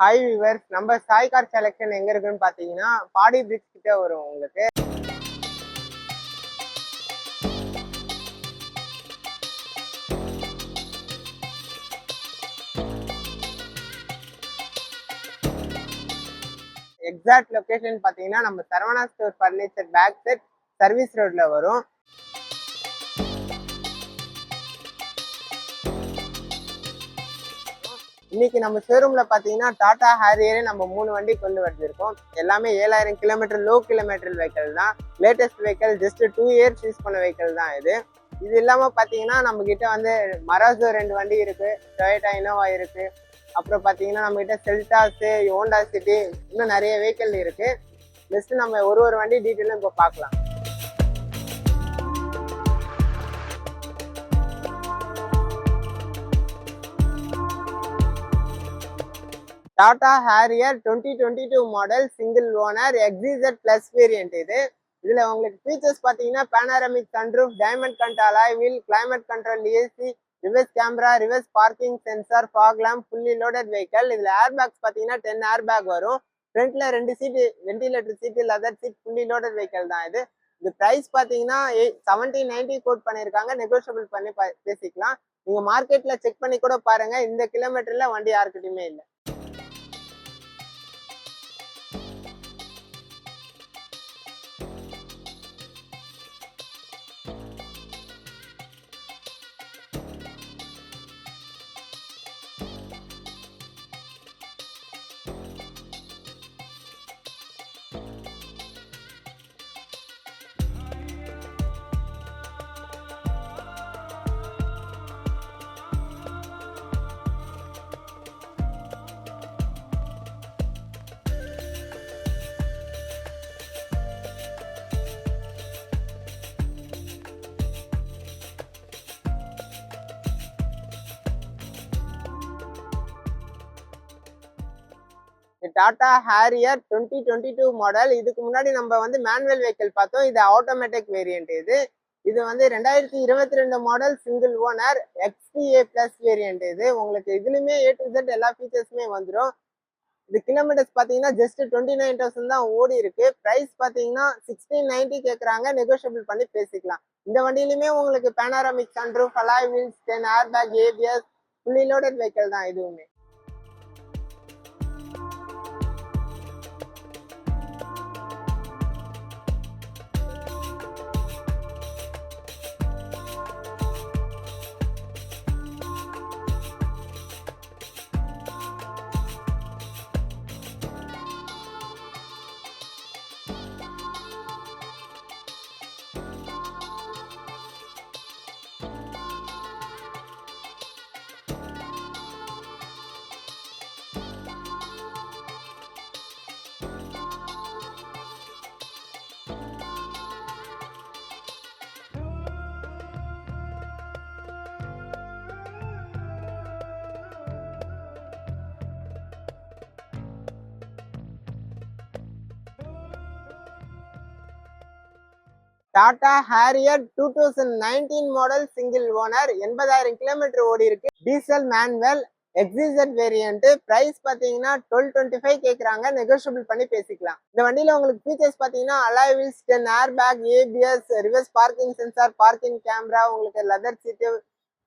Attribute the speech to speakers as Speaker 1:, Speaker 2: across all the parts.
Speaker 1: Hi viewers, நம்ம Sai car selection எங்க இருக்குன்னு பாத்தீங்கன்னா பாடி பிரிட்ஜ் கிட்ட வரும் உங்களுக்கு. எக்ஸாக்ட் லொகேஷன் பாத்தீங்கன்னா நம்ம Saravana store furniture back side service ரோட்ல வரும். இன்னைக்கு நம்ம ஷோரூம்ல பாத்தீங்கன்னா டாடா ஹாரியரே நம்ம 3 வண்டி கொண்டு வந்திருக்கோம். எல்லாமே 7000 கிலோமீட்டர் லோ கிலோமீட்டர் வெஹிக்கிள் தான். Latest vehicle, just 2 years use பண்ண வெஹிக்கிள் தான் இது. இது இல்லாம பாத்தீங்கன்னா நம்ம கிட்ட வந்து மராசோ 2 வண்டி இருக்கு, டொயோட்டா இனோவா இருக்கு. அப்புறம் பாத்தீங்கன்னா நம்ம கிட்ட செல்டாஸ், ஹோண்டா சிட்டி, இன்னும் நிறைய வெஹிக்கிள் இருக்கு. ஜஸ்ட் நம்ம ஒரு வண்டி டீட்டெயிலும் இப்போ பார்க்கலாம். Tata Harrier 2022 model single owner XZ plus variant இது. இதுல உங்களுக்கு ஃபீச்சர்ஸ் பாத்தீங்கன்னா panoramic sunroof, diamond cut alloy wheel, climate control AC, reverse camera, reverse parking sensor, fog lamp, fully loaded vehicle. இதுல ஏர் பேக்ஸ் பாத்தீங்கன்னா 10 ஏர் பேக் வரும். ஃப்ரண்ட்ல 2 seat ventilator seat, leather seat, fully loaded vehicle தான் இது. இது price பாத்தீங்கன்னா 1790 code பண்ணிருக்காங்க. Negotiable பண்ணி பேசிக்கலாம். நீங்க மார்க்கெட்ல செக் பண்ணி கூட பாருங்க, இந்த கிலோமீட்டர்ல வண்டி யாருக்கிட்டையுமே இல்லை. Tata Harrier 2022 model. இதுக்கு முன்னாடி நம்ம வந்து மேனுவல் வெஹிக்கிள் பார்த்தோம். இது ஆட்டோமேட்டிக் வேரியன்ட் இது. இது வந்து 2022 model single owner XTA plus variant இது. உங்களுக்கு இதுலயுமே A to Z எல்லா ஃபீச்சர்ஸுமே வந்துடும். இது கிலோமீட்டர்ஸ் பார்த்தீங்கன்னா ஜஸ்ட் 29,000 தான் ஓடி இருக்கு. ப்ரைஸ் பார்த்தீங்கன்னா 1690 கேட்குறாங்க. நெகோஷியபிள் பண்ணி பேசிக்கலாம். இந்த வண்டியிலுமே உங்களுக்கு panoramic sunroof, alloy wheels, 10 air bag, ABS, fully loaded vehicle தான் இதுவுமே. Tata Harrier 2019 model single owner, 80,000 kilometre ஓடி இருக்கு. Diesel manual XZ variant. Price பாத்தீங்கன்னா 1225 கேக்குறாங்க. நெகோஷியபிள் பண்ணி பேசிக்கலாம். இந்த வண்டியில உங்களுக்கு ஃபீச்சர்ஸ் பாத்தீங்கன்னா alloy wheels, 10 air bag, ABS, reverse parking sensor, parking camera, உங்களுக்கு லெதர் சீட்டு.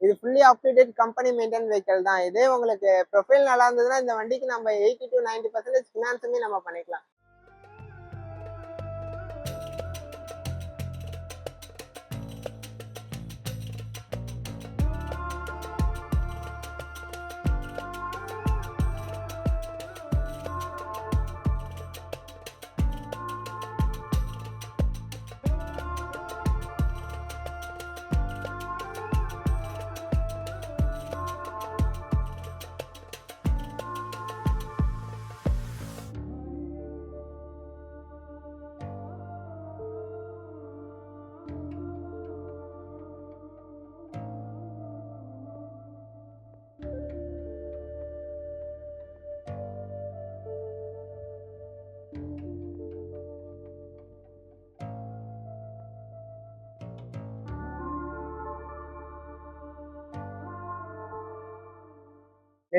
Speaker 1: இது fully updated company maintain vehicle தான் இது. உங்களுக்கு ப்ரொஃபைல் நல்லா இருந்ததுன்னா இந்த வண்டிக்கு நம்ம 80 to 90% ஃபினான்ஸுமே நம்ம பண்ணிக்கலாம்.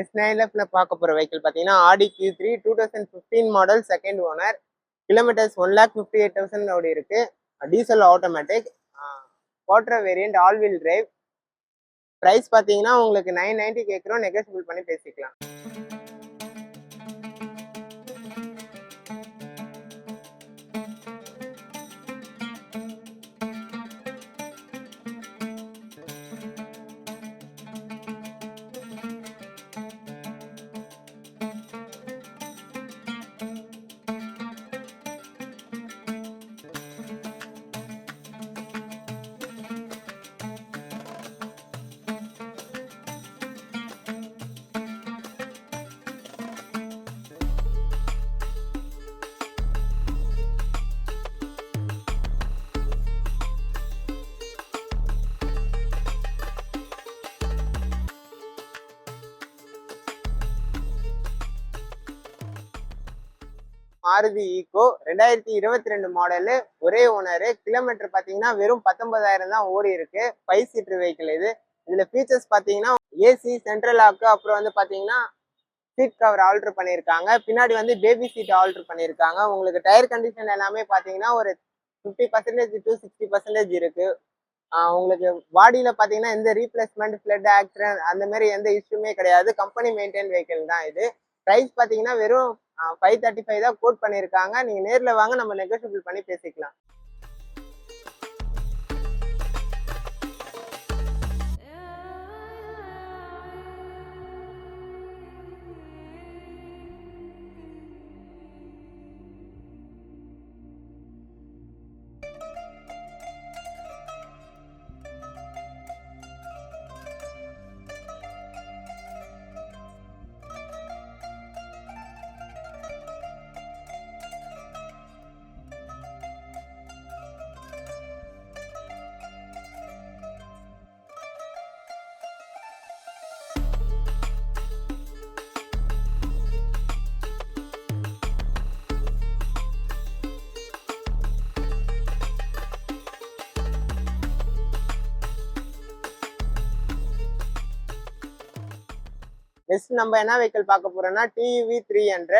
Speaker 1: S9ல பார்க்க போற வெஹிக்கிள் பார்த்தீங்கன்னா ஆடி Q3 2015 model second owner. Kilometres 1,58,000 ஓடி இருக்கு. Diesel automatic, quadra variant, all wheel drive. Price பார்த்தீங்கன்னா உங்களுக்கு 990 கேட்குறோம், நெகோசியபிள் பண்ணி பேசிக்கலாம். மாருதி ஈகோ 2022 மாடலு, ஒரே ஓனரு. கிலோமீட்டர் பார்த்தீங்கன்னா வெறும் 19,000 தான் ஓடி இருக்கு. 5 சீட்டர் வெஹிக்கிள் இது. இதுல ஃபீச்சர்ஸ் பார்த்தீங்கன்னா ஏசி, சென்ட்ரல் லாக்கு, அப்புறம் வந்து பார்த்தீங்கன்னா சீட் கவர் ஆல்டர் பண்ணியிருக்காங்க. பின்னாடி வந்து பேபி சீட் ஆல்டர் பண்ணியிருக்காங்க. உங்களுக்கு டயர் கண்டிஷன் எல்லாமே பார்த்தீங்கன்னா ஒரு 50% to 60% இருக்கு. உங்களுக்கு பாடியில பார்த்தீங்கன்னா எந்த ரீப்ளேஸ்மெண்ட், ஃபிளட், ஆக்சிடென்ட் அந்த மாதிரி எந்த இஷ்யூமே கிடையாது. கம்பெனி மெயின்டைன் வெஹிக்கிள் தான் இது. ப்ரைஸ் பார்த்தீங்கன்னா வெறும் 535 தான் கோட் பண்ணியிருக்காங்க. நீங்க நேர்ல வாங்க, நம்ம நெகோசியபிள் பண்ணி பேசிக்கலாம். நெக்ஸ்ட் நம்ம என்ன வெஹிக்கிள் பார்க்க போறோம்னா TUV 300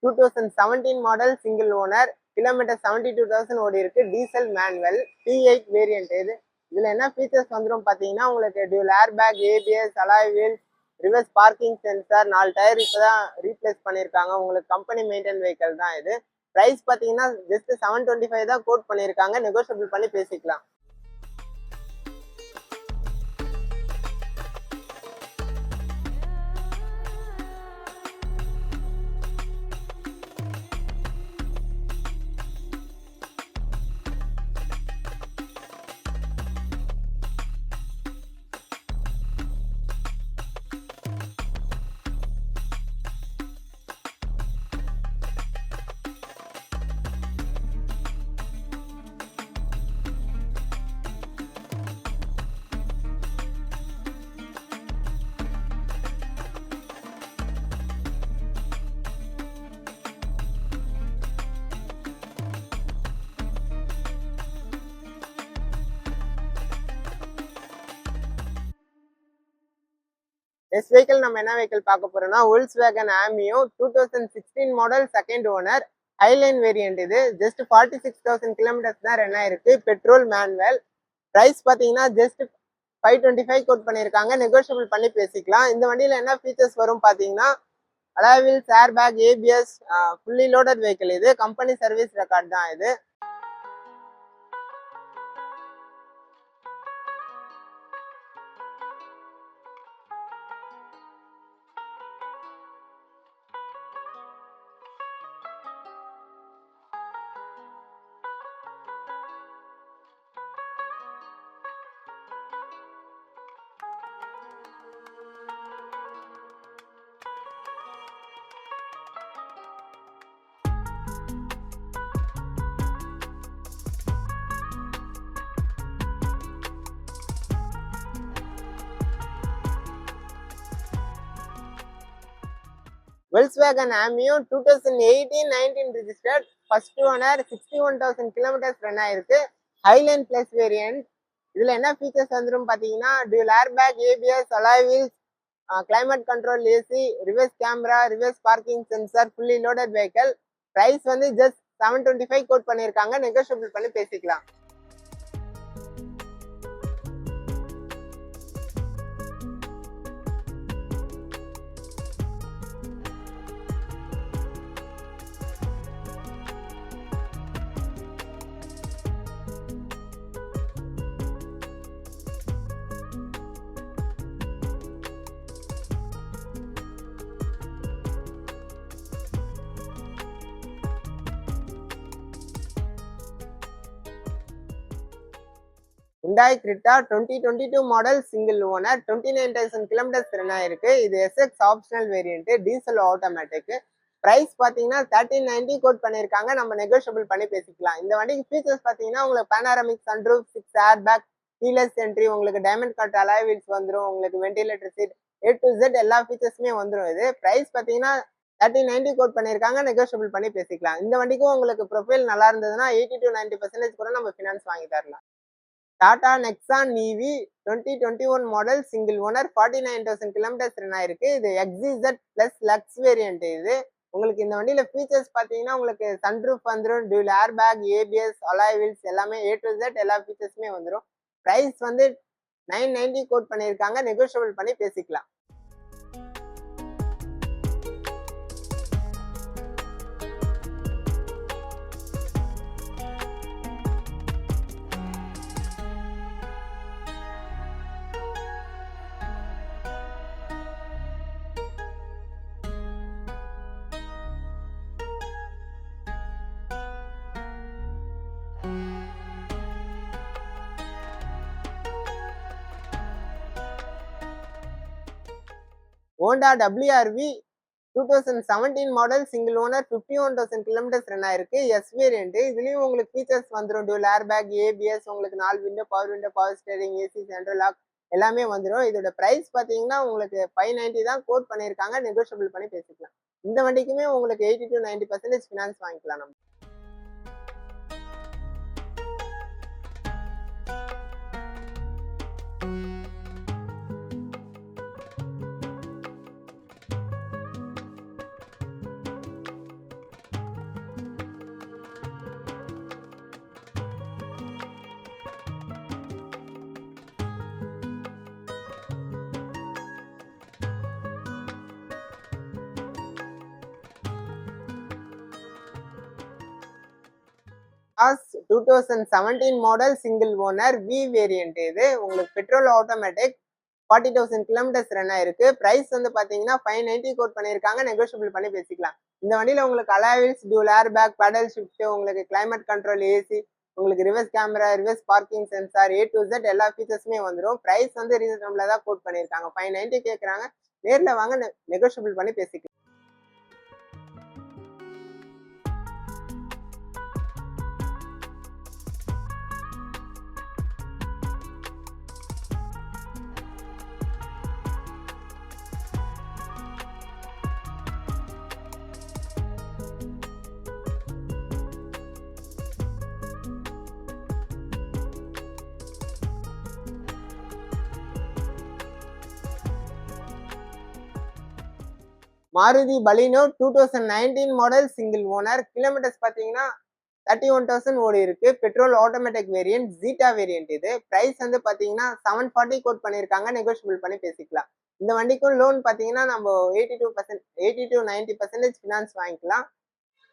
Speaker 1: 2017 model, single owner. Kilometre 72,000 ஓடி இருக்கு. டீசல் மேனுவல், T8 வேரியன்ட் இது. இதுல என்ன ஃபீச்சர்ஸ் வந்துடும் பார்த்தீங்கன்னா உங்களுக்கு dual air bag, ABS, alloy wheel, reverse parking sensor, 4 tyre இப்போதான் ரீப்ளேஸ் பண்ணியிருக்காங்க. உங்களுக்கு கம்பெனி மெயின்டைன் வெஹிக்கிள் தான் இது. ப்ரைஸ் பார்த்தீங்கன்னா ஜஸ்ட் 725 தான் கோட் பண்ணியிருக்காங்க, நெகோசியபிள் பண்ணி பேசிக்கலாம். நெக்ஸ்ட் வெஹிக்கிள் நம்ம என்ன வெஹிக்கிள் பார்க்க போறோம்னா Volkswagen Amio 2016 model, second owner. Highline variant இது. ஜஸ்ட் 46,000 கிலோமீட்டர்ஸ் தான் ரன் ஆயிருக்கு. Petrol manual. பிரைஸ் பார்த்தீங்கன்னா ஜஸ்ட் 525 கோட் பண்ணியிருக்காங்க, நெகோசியபிள் பண்ணி பேசிக்கலாம். இந்த வண்டியில என்ன ஃபீச்சர்ஸ் வரும் பார்த்தீங்கன்னா alloy wheels, air bag, ABS, fully loaded vehicle இது. கம்பெனி சர்வீஸ் ரெக்கார்ட் தான் இது. Volkswagen Amio 2018-19 registered, first owner, 61,000 kilometers run ஆயிருக்கு. Highline plus variant. இதுல என்ன ஃபீச்சர்ஸ் வந்துரும் பாத்தீங்கன்னா dual air bag, ABS, alloy wheels, climate control AC, reverse camera, reverse parking sensor, fully loaded vehicle. Price வந்து just 725 quote பண்ணிருக்காங்க, negotiable பண்ணி பேசிக்கலாம். Hyundai Creta 2022 model single owner 29,000 kilometres run ஆயிருக்கு. இது SX optional variant, diesel automatic. Price பாத்தீங்கன்னா 1390 code பண்ணிருக்காங்க, நம்ம negotiable பண்ணி பேசிக்கலாம். இந்த வண்டிக்கு ஃபீச்சர்ஸ் பாத்தீங்கன்னா உங்களுக்கு panoramic sunroof, 6 air bag, keyless entry, உங்களுக்கு டைமண்ட் கட் அலாய் வீல்ஸ் வந்துடும், உங்களுக்கு ventilator seat, A to Z எல்லா ஃபீச்சர்ஸுமே வந்துடும். இது பிரைஸ் பாத்தீங்கன்னா 1390 கோட் பண்ணிருக்காங்க, நெகோஷியபிள் பண்ணி பேசிக்கலாம். இந்த வண்டிக்கும் உங்களுக்கு ப்ரொஃபைல் நல்லா இருந்ததுன்னா 80 to 90% கூட நம்ம ஃபினான்ஸ் வாங்கி தரலாம். Tata Nexon EV 2021 model single owner 49,000 kilometres run ஆயிருக்கு. இது XZ பிளஸ் லக்ஸ் வேரியன்ட். இது உங்களுக்கு இந்த வண்டியில ஃபீச்சர்ஸ் பாத்தீங்கன்னா உங்களுக்கு சன்ரூஃப் வந்துடும், dual air bag, ABS, alloy wheels எல்லாமே A to Z எல்லா ஃபீச்சர்ஸுமே வந்துடும். பிரைஸ் வந்து 990 கோட் பண்ணியிருக்காங்க, நெகோஷியபிள் பண்ணி பேசிக்கலாம். Honda WRV 2017 model single owner 51,000 kilometres run ஆயிருக்கு. S variant. இதுலயும் உங்களுக்கு ஃபீச்சர்ஸ் வந்துடும், டியூல் ஏர் பேக், ABS, உங்களுக்கு 4 window, power steering, AC, central lock எல்லாமே வந்துடும். இதோட பிரைஸ் பாத்தீங்கன்னா உங்களுக்கு 590 தான் கோட் பண்ணிருக்காங்க, நெகோஷியபிள் பண்ணி பேசிக்கலாம். இந்த வண்டிக்குமே உங்களுக்கு 80 to 90% ஃபினான்ஸ் வாங்கிக்கலாம் நம்ம. Class 2017 model single owner V variant. இது உங்களுக்கு பெட்ரோல் ஆட்டோமேட்டிக் 40,000 கிலோமீட்டர்ஸ் ரன் ஆயிருக்கு. பிரைஸ் வந்து பாத்தீங்கன்னா 590 கோட் பண்ணிருக்காங்க, நெகோஷியபிள் பண்ணி பேசிக்கலாம். இந்த வண்டியில உங்களுக்கு alloy wheels, dual air back, pedal shift, உங்களுக்கு கிளைமேட் கண்ட்ரோல் AC, உங்களுக்கு reverse camera, reverse parking sensor, A to Z எல்லா ஃபீச்சர்ஸுமே வந்துடும். பிரைஸ் வந்து ரீசனபிளா தான் கோட் பண்ணிருக்காங்க, 590 கேட்கறாங்க. நேர்ல வாங்க, நெகோஷியபிள் பண்ணி பேசிக்கலாம். Maruti Baleno 2019 model single owner. Kilometres பாத்தீங்கன்னா 31,000 ஓடி இருக்கு. Petrol automatic variant, Zeta variant. இது பிரைஸ் வந்து பாத்தீங்கன்னா 740 கோட் பண்ணிருக்காங்க, நெகோஷியபிள் பண்ணி பேசிக்கலாம். இந்த வண்டிக்கும் லோன் பாத்தீங்கன்னா நம்ம 80 to 90% ஃபினான்ஸ் வாங்கிக்கலாம்.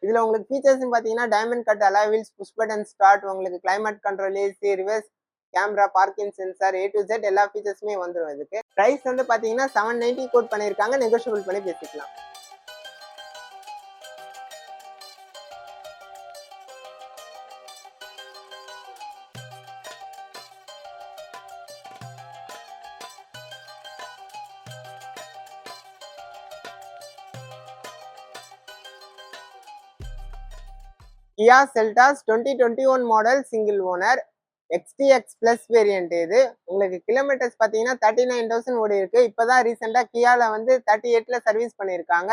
Speaker 1: இதுல உங்களுக்கு ஃபீச்சர்ஸ் பாத்தீங்கன்னா diamond cut alloy wheels, push button start, உங்களுக்கு climate control AC, reverse camera, parking sensor, A to Z எல்லா ஃபீச்சர்ஸுமே வந்துடும். இதுக்கு பிரைஸ் வந்து பாத்தீங்கன்னா 790 கோட் பண்ணிருக்காங்க, நெகோஷியபிள் பண்ணி பேசிக்கலாம். Kia Seltos 2021 model single owner XTX plus variant. இது உங்களுக்கு கிலோமீட்டர்ஸ் பாத்தீங்கன்னா 39,000 ஓடி இருக்கு. இப்பதான் ரீசெண்டா கியால வந்து 38ல சர்வீஸ் பண்ணிருக்காங்க.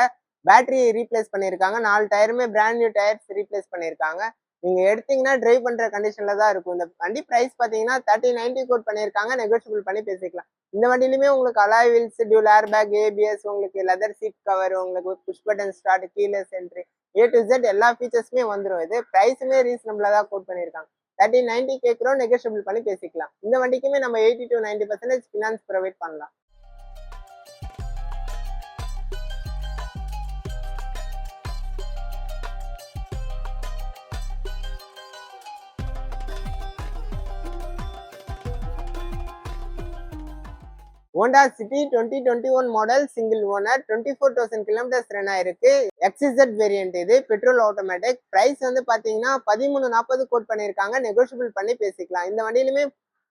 Speaker 1: பேட்டரி ரீப்ளேஸ் பண்ணிருக்காங்க. 4 டயருமே பிராண்ட் நியூ டயர்ஸ் ரீப்ளேஸ் பண்ணிருக்காங்க. நீங்க எடுத்தீங்கன்னா டிரைவ் பண்ற கண்டிஷன்ல தான் இருக்கும். இந்த வண்டி பிரைஸ் பாத்தீங்கன்னா 3090 கோட் பண்ணியிருக்காங்க. நெகோஷியபிள் பண்ணி பேசிக்கலாம். இந்த வண்டியிலுமே உங்களுக்கு alloy wheels, dual air bag, ABS, உங்களுக்கு லெதர் சீட் கவர், உங்களுக்கு push button start, keyless entry, A to Z எல்லா ஃபீச்சர்ஸுமே வந்துரும். இது பிரைஸுமே ரீசனபிளா தான் கோட் பண்ணியிருக்காங்க. 3090 கேட்கிறோம், நெகோஷியபிள் பண்ணி பேசிக்கலாம். இந்த வண்டிக்குமே நம்ம 80 to 90% ஃபினான்ஸ் ப்ரொவைட் பண்ணலாம். Honda City 2021 model single owner 24,000 kilometres run ஆயிருக்கு. XZ வேரியன்ட் இது பெட்ரோல் ஆட்டோமேட்டிக். பிரைஸ் வந்து பாத்தீங்கன்னா 1340 கோட் பண்ணியிருக்காங்க. நெகோஷியபிள் பண்ணி பேசிக்கலாம். இந்த வண்டியிலுமே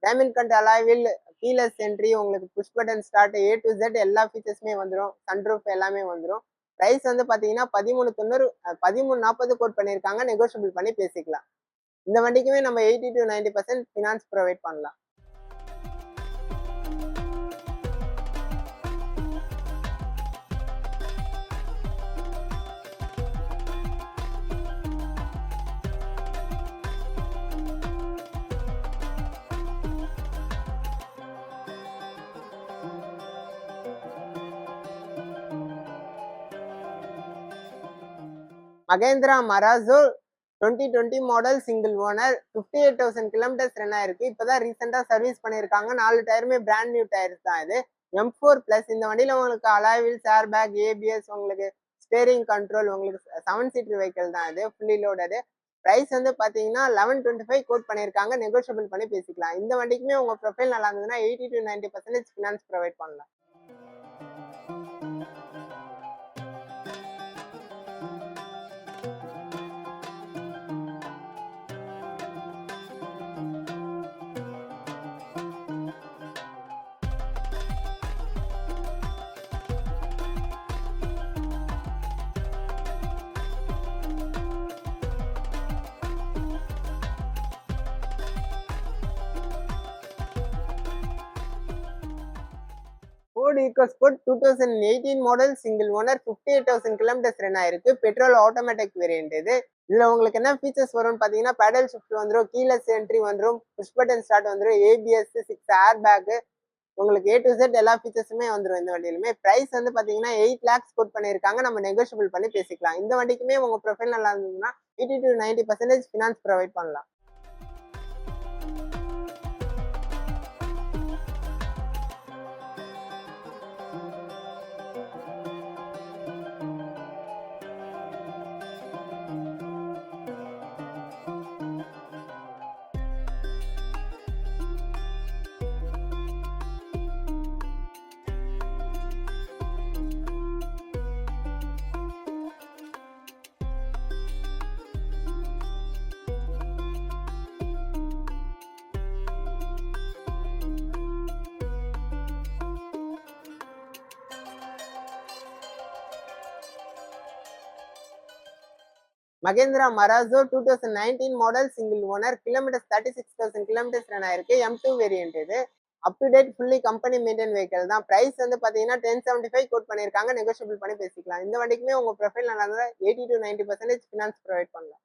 Speaker 1: diamond cut alloy wheel, keyless entry, உங்களுக்கு push button start, A to Z எல்லா ஃபீச்சர்ஸுமே வந்துடும். சன்ரூஃப் எல்லாமே வந்துடும். பிரைஸ் வந்து பாத்தீங்கன்னா 1340 கோட் பண்ணியிருக்காங்க. நெகோஷியபிள் பண்ணி பேசிக்கலாம். இந்த வண்டிக்குமே நம்ம 80 to 90% ஃபினான்ஸ் ப்ரொவைட் பண்ணலாம். Mahindra Marazzo 2020 model single owner 58,000 kilometres run ஆயிருக்கு. இப்பதான் ரீசெண்டா சர்வீஸ் பண்ணியிருக்காங்க. 4 டயருமே பிராண்ட் நியூ டயர்ஸ் தான் இது. M4+. இந்த வண்டியில உங்களுக்கு alloy wheels, air bag, ABS, உங்களுக்கு ஸ்டேரிங் கண்ட்ரோல், உங்களுக்கு 7 சீட்டர் வெஹிக்கிள் தான் இது, ஃபுல்லி லோடடு. பிரைஸ் வந்து பாத்தீங்கன்னா 1125 கோட் பண்ணியிருக்காங்க. நெகோஷியபிள் பண்ணி பேசிக்கலாம். இந்த வண்டிக்குமே உங்க ப்ரொஃபைல் நல்லா இருந்ததுன்னா 80 to 90% ஃபினான்ஸ் ப்ரொவைட் பண்ணலாம். Ford EcoSport 2018 model single owner 58,000 kilometres run ஆயிருக்கு. பெட்ரோல் ஆட்டோமேட்டிக் வேரியன்ட் இது. இதுல உங்களுக்கு என்ன ஃபீச்சர்ஸ் வரும்னு பாத்தீங்கன்னா பெடல் ஷிஃப்ட் வந்துடும், கீலெஸ் என்ட்ரி வந்துடும், புஷ் பட்டன் ஸ்டார்ட் வந்துடும், ஏபிஎஸ், 6 ஏர் பேக், உங்களுக்கு ஏ டு Z எல்லா ஃபீச்சர்ஸுமே வந்துடும் இந்த வண்டியிலுமே. பிரைஸ் வந்து பாத்தீங்கன்னா 8 lakhs கோட் பண்ணியிருக்காங்க. நம்ம நெகோஷியபிள் பண்ணி பேசிக்கலாம். இந்த வண்டிக்குமே உங்க ப்ரொஃபைல் நல்லா இருந்ததுன்னா 80 to 90% ஃபினான்ஸ் ப்ரொவைட் பண்ணலாம். Mahindra Marazzo 2019 model single owner kilometres 36,000 kilometres run ஆயிருக்கு. M2 வேரியன்ட் இது. Up to date fully company maintain vehicle தான். பிரைஸ் வந்து பாத்தீங்கன்னா 1075 கோட் பண்ணியிருக்காங்க. நெகோஷியபிள் பண்ணி பேசிக்கலாம். இந்த வண்டிக்குமே உங்க ப்ரொஃபைல் நல்லா இருந்தா 80 to 90% ஃபினான்ஸ் ப்ரொவைட் பண்ணலாம்.